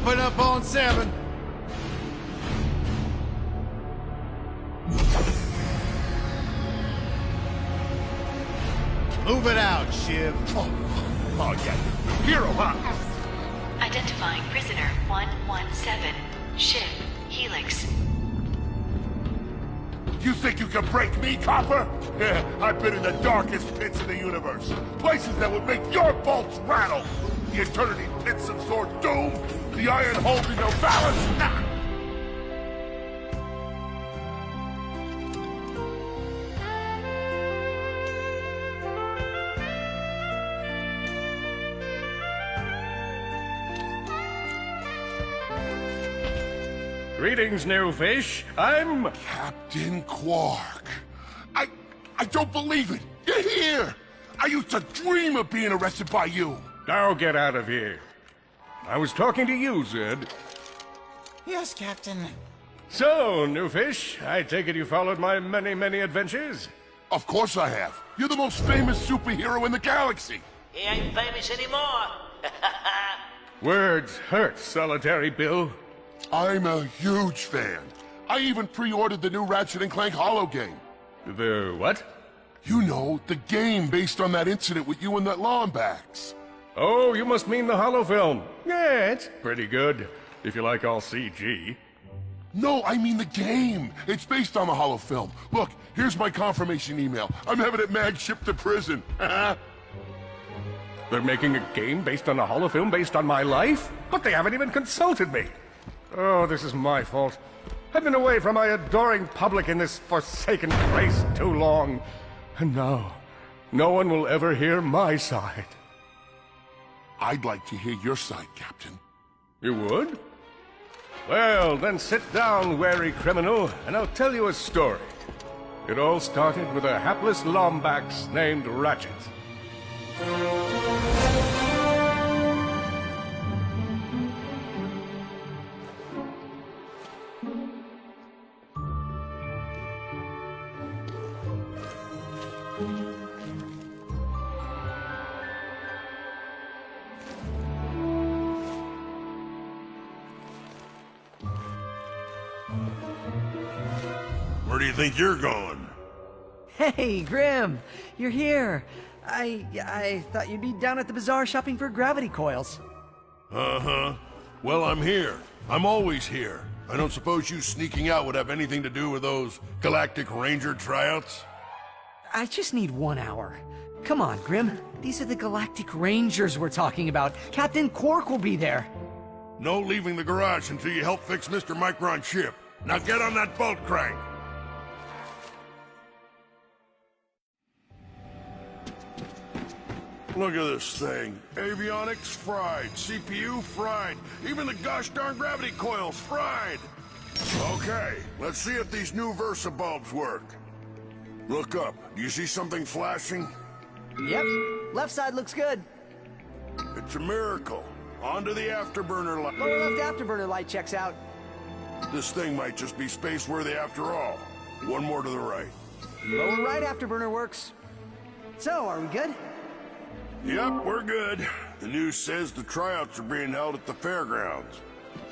Open up on 7. Move it out, Shiv. Oh yeah. Hero, huh? Identifying prisoner 117. Ship, Helix. You think you can break me, Copper? Yeah, I've been in the darkest pits of the universe. Places that would make your bolts rattle. The eternity pits of Sword Doom. The iron holding no balance. Nah. Greetings, new fish. I'm... Captain Quark. I don't believe it. You're here. I used to dream of being arrested by you. Now get out of here. I was talking to you, Zed. Yes, Captain. So, new fish, I take it you followed my many, many adventures? Of course I have. You're the most famous superhero in the galaxy. He ain't famous anymore. Words hurt, Solitary Bill. I'm a huge fan. I even pre-ordered the new Ratchet&Clank holo game. The what? You know, the game based on that incident with you and that Lombax. Oh, you must mean the holo film. Yeah, it's pretty good, if you like all CG. No, I mean the game. It's based on the holo film. Look, here's my confirmation email. I'm having it mag shipped to prison. They're making a game based on a holo film based on my life? But they haven't even consulted me. Oh, this is my fault. I've been away from my adoring public in this forsaken place too long. And now, no one will ever hear my side. I'd like to hear your side, Captain. You would? Well, then sit down, wary criminal, and I'll tell you a story. It all started with a hapless Lombax named Ratchet. Where do you think you're going? Hey, Grim, you're here. I thought you'd be down at the bazaar shopping for gravity coils. Uh-huh. Well, I'm here. I'm always here. I don't suppose you sneaking out would have anything to do with those Galactic Ranger tryouts? I just need 1 hour. Come on, Grim. These are the Galactic Rangers we're talking about. Captain Quark will be there. No leaving the garage until you help fix Mr. Micron's ship. Now get on that bolt crank. Look at this thing. Avionics fried, CPU fried, even the gosh darn gravity coils fried. Okay, let's see if these new Versa bulbs work. Look up. Do you see something flashing? Yep. Left side looks good. It's a miracle. Onto the afterburner light. Lower left afterburner light checks out. This thing might just be space-worthy after all. One more to the right. Lower right afterburner works. So, are we good? Yep, we're good. The news says the tryouts are being held at the fairgrounds.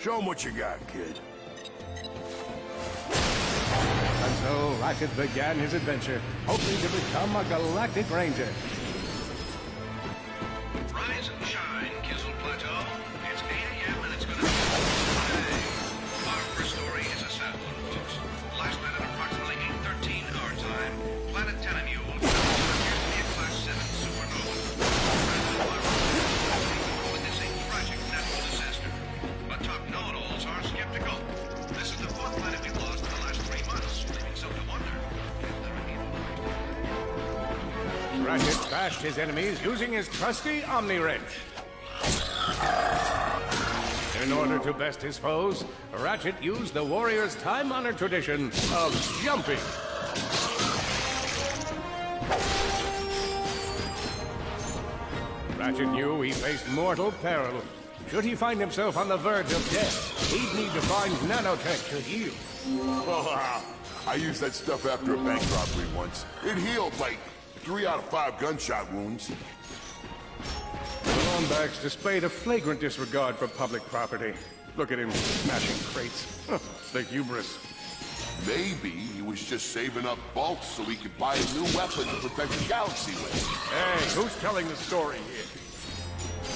Show 'em what you got, kid. And so Ratchet began his adventure, hoping to become a Galactic Ranger. Rise and shine, Kizzle Plateau. It's 8 a.m. and it's gonna be a day. Our first story is a sad one, folks. Last night at approximately 8:13 our time, Planet Tenamule appears to be a Class 7 supernova. Witnessing tragic natural disaster. But top know-it-alls are skeptical. This is the fourth planet we've lost in the last 3 months, leaving some to wonder. Ratchet bashed his enemies using his trusty Omni Wrench. In order to best his foes, Ratchet used the warrior's time-honored tradition of jumping. Ratchet knew he faced mortal peril. Should he find himself on the verge of death, he'd need to find nanotech to heal. I used that stuff after a bank robbery once. It healed like 3 out of 5 gunshot wounds. The Lombax displayed a flagrant disregard for public property. Look at him smashing crates. The hubris. Maybe he was just saving up bolts so he could buy a new weapon to protect the galaxy with. Hey, who's telling the story here?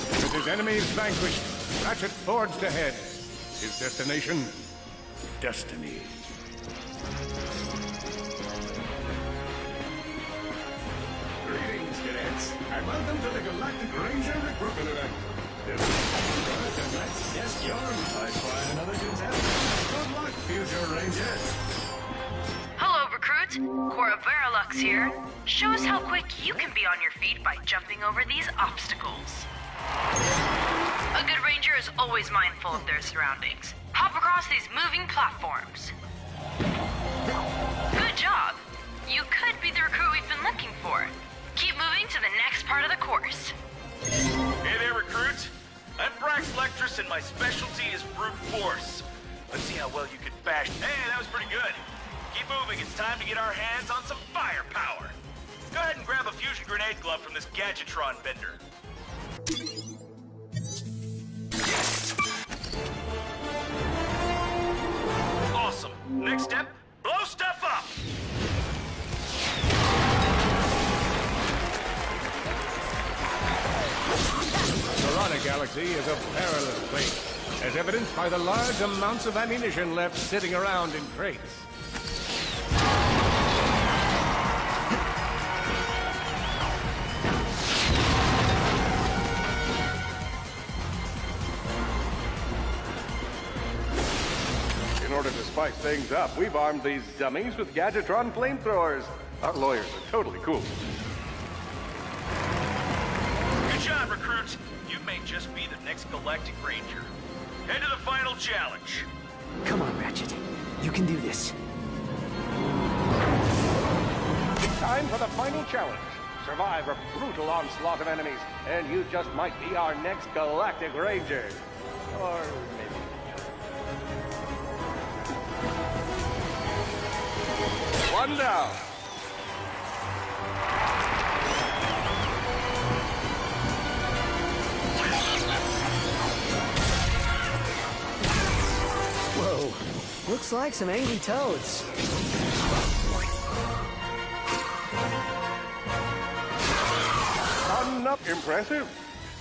With his enemies vanquished, Ratchet forged ahead. His destination? Destiny. Greetings, cadets, and welcome to the Galactic Ranger recruitment event. Yes, you're might find another contestant. Good luck, future Rangers. Hello, recruits. Cora Verilux here. Show us how quick you can be on your feet by jumping over these obstacles. A good ranger is always mindful of their surroundings. Hop across these moving platforms. Good job. You could be the recruit we've been looking for. Keep moving to the next part of the course. Hey there, recruits. I'm Brax Lectress, and my specialty is brute force. Let's see how well you can bash. Hey, that was pretty good. Keep moving. It's time to get our hands on some firepower. Go ahead and grab a fusion grenade glove from this Gadgetron vendor. Awesome. Next step, blow stuff up. The Rana Galaxy is a perilous place, as evidenced by the large amounts of ammunition left sitting around in crates. In order to spice things up, we've armed these dummies with Gadgetron flamethrowers. Our lawyers are totally cool. Good job, recruits. You may just be the next Galactic Ranger. Head to the final challenge. Come on, Ratchet. You can do this. It's time for the final challenge. Survive a brutal onslaught of enemies, and you just might be our next Galactic Ranger. Or maybe. One down. Whoa. Looks like some angry toads. Not impressive.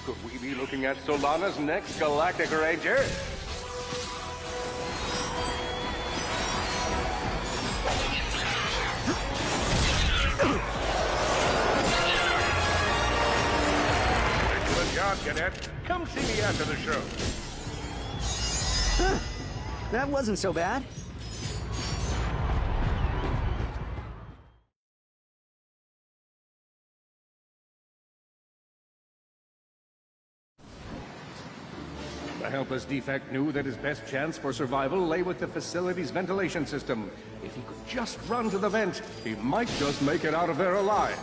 Could we be looking at Solana's next Galactic Ranger? Excellent job, Cadet. Come see me after the show. Huh. That wasn't so bad. The helpless defect knew that his best chance for survival lay with the facility's ventilation system. If he could just run to the vent, he might just make it out of there alive.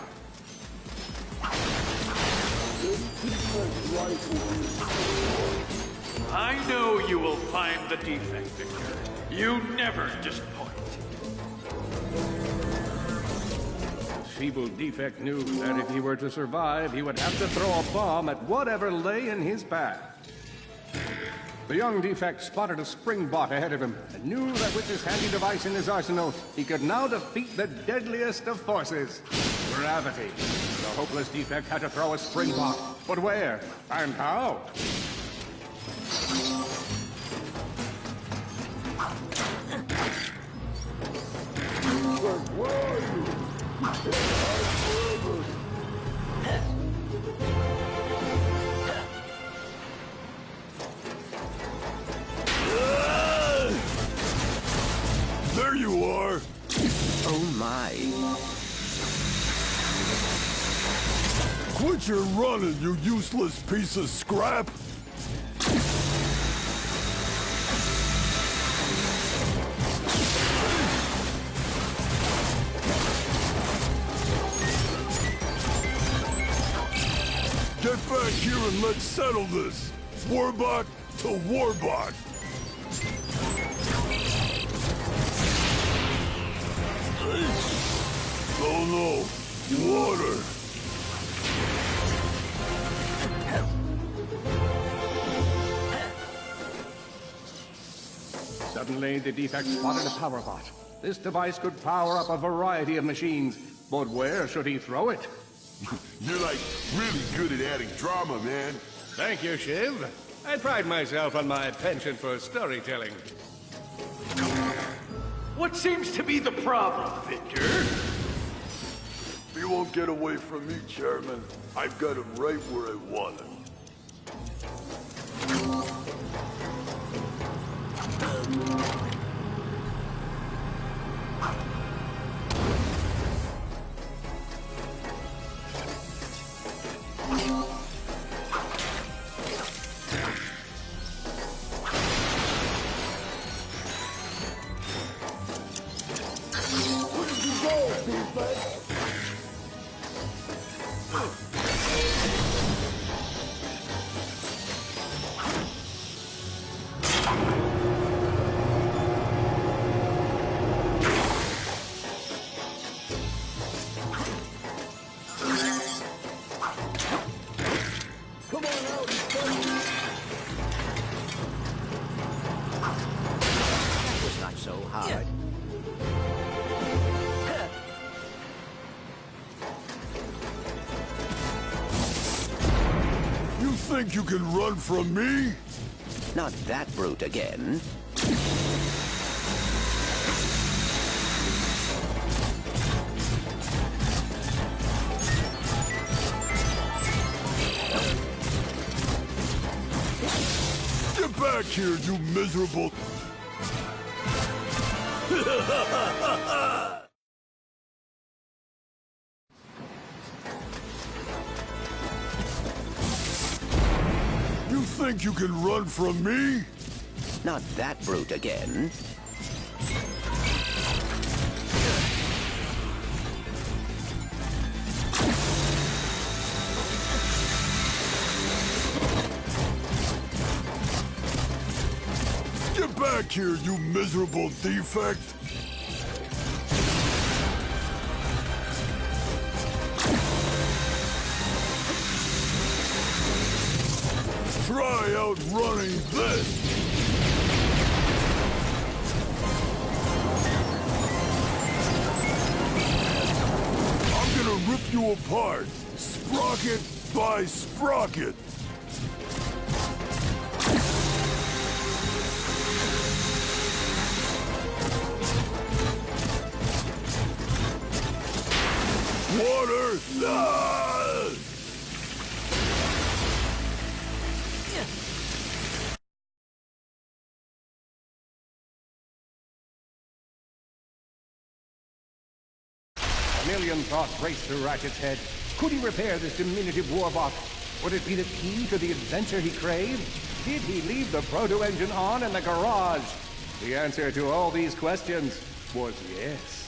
I know you will find the defect, Victor. You never disappoint. Feeble defect knew that if he were to survive, he would have to throw a bomb at whatever lay in his path. The young defect spotted a spring bot ahead of him and knew that with this handy device in his arsenal, he could now defeat the deadliest of forces, gravity. The hopeless defect had to throw a spring bot, but where and how? There you are! Oh my. Quit your running, you useless piece of scrap! Get back here and let's settle this! Warbot to Warbot! Oh no! Water! Suddenly, the defect spotted a power bot. This device could power up a variety of machines, but where should he throw it? You're like really good at adding drama, man. Thank you, Shiv. I pride myself on my penchant for storytelling. What seems to be the problem, Victor? You won't get away from me, Chairman. I've got him right where I want him. You think you can run from me? Not that brute again. Get back here, you miserable... You think you can run from me? Not that brute again. Get back here, you miserable defect! Try outrunning this! I'm gonna rip you apart, sprocket by sprocket! Water! Ah! A million thoughts raced through Ratchet's head. Could he repair this diminutive warbot? Would it be the key to the adventure he craved? Did he leave the proto-engine on in the garage? The answer to all these questions was yes.